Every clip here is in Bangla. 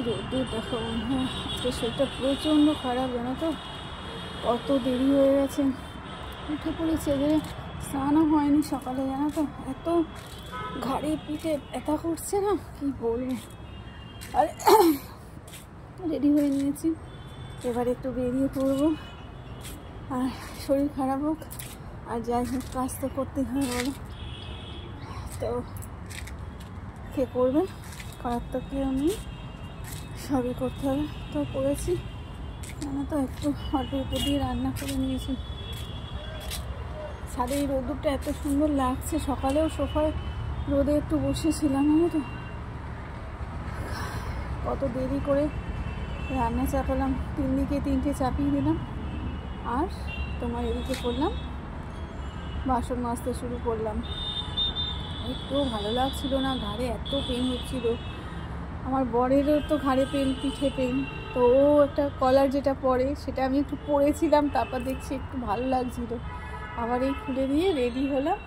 রোদ্দুর দেখো বন্ধুরা, আজকে শরীরটা প্রচণ্ড খারাপ জানো তো। কত দেরি হয়ে গেছে, উঠে পড়েছে, এবারে স্নানও হয়নি সকালে জানো তো। এত ঘাড়ে পিঠে ব্যথা করছে না, কি বলবো। আর রেডি হয়ে নিয়েছি, এবার একটু বেরিয়ে পড়বো। আর শরীর খারাপ হোক আর যাই হোক, কাজ তো করতেই হয় বলো। তো কে করবে, করার তো কেউ নেই, সবই করতে হবে। তো করেছি জানো তো, একটু অল্প অল্প দিয়ে রান্না করে নিয়েছি। ছাদে এই রোদ্দুরটা এত সুন্দর লাগছে, সকালেও সোফায় রোদে একটু বসেছিলাম জানো তো। কত দেরি করে রান্না চাপালাম, 3 দিকে 3টে চাপিয়ে দিলাম। আর তোমার এদিকে করলাম, বাসন মাজতে শুরু করলাম। একটু ভালো লাগছিল না, ঘাড়ে এত পেন হচ্ছিল। আমার বরেরও তো ঘাড়ে পেন, পিঠে পেন। তো ও একটা কলার যেটা পরে সেটা আমি একটু পরেছিলাম, তারপর দেখছি একটু ভালো লাগছিল, আবার এই খুলে দিয়ে রেডি হলাম।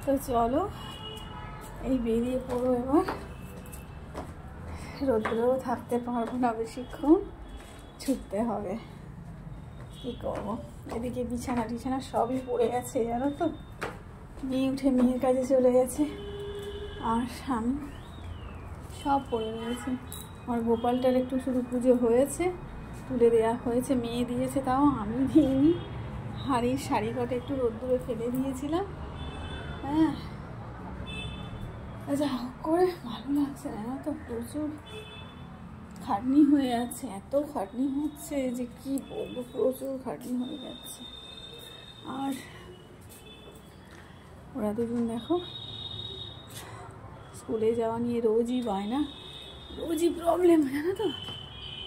তো চলো এই বেরিয়ে পড়ো এবার, রোদ্রেও থাকতে পারবো না বেশিক্ষণ, ছুটতে হবে। কী করবো, এদিকে বিছানা টিছানা সবই পড়ে গেছে জানো তো। মেয়ে উঠে মেয়ের কাছে চলে গেছে, আর আমি সব পড়ে রয়েছে। আমার গোপালটার একটু শুধু পুজো হয়েছে, তুলে দেওয়া হয়েছে, মেয়ে দিয়েছে, তাও আমি দিইনি। হাড়ির শাড়ি কটা একটু রোদ্দুরে ফেলে দিয়েছিলাম। হ্যাঁ যা হোক করে ভালো লাগছে না তো, প্রচুর খাটনি হয়ে যাচ্ছে, এত খাটনি হচ্ছে যে কি বলবো, প্রচুর খাটনি হয়ে যাচ্ছে। আর ওরা দুজন দেখো স্কুলে যাওয়া নিয়ে রোজই বায়না, রোজই প্রবলেম জানো তো।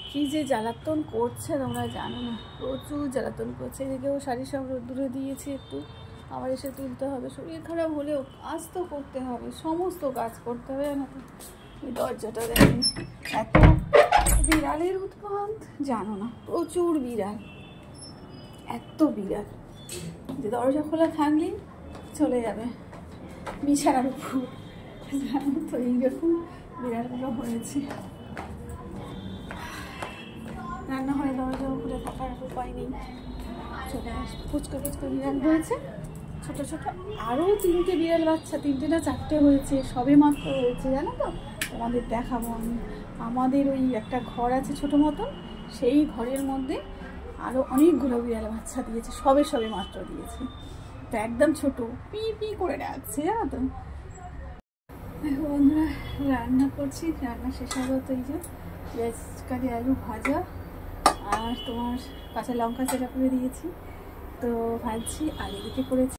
কী যে জ্বালাতন করছে তোমরা জানো না, প্রচুর জ্বালাতন করছে। এদিকেও শাড়ি সব রোদ্দুরে দিয়েছি, একটু আবার এসে তুলতে হবে। শরীর খারাপ হলেও কাজ তো করতে হবে, সমস্ত কাজ করতে হবে জানো তো। এই দরজাটা দেখেন, এত বিড়ালের উৎপাত জানো না, প্রচুর বিড়াল, এত বিড়াল যে দরজা খোলা থাকলেই চলে যাবে বিছানার উপর জানো তো। এইরকম বিড়ালগুলো হয়েছে। রান্নাঘরে দরজা খুলে থাকার উপায় নেই, চলে আসবে। ফুচকা ফুচকা বিড়াল হয়েছে ছোটো ছোটো, আরও 3টে বিড়াল বাচ্চা, 3টে না 4টে হয়েছে, সবে মাত্র হয়েছে জানো তো। তোমাদের দেখাবো আমি। আমাদের ওই একটা ঘর আছে ছোটো মতন, সেই ঘরের মধ্যে আরও অনেকগুলো বিড়াল বাচ্চা দিয়েছে, সবে মাত্র দিয়েছে। তো একদম ছোটো, পি পি করে ডাকছে জানো তো। বন্ধুরা রান্না করছি, রান্না শেষ হবে তো। এই যে পেঁয়াজ কালি আলু ভাজা, আর তোমার কাঁচা লঙ্কা চেরা করে দিয়েছি, তো ভাজছি। আর এদিকে করেছি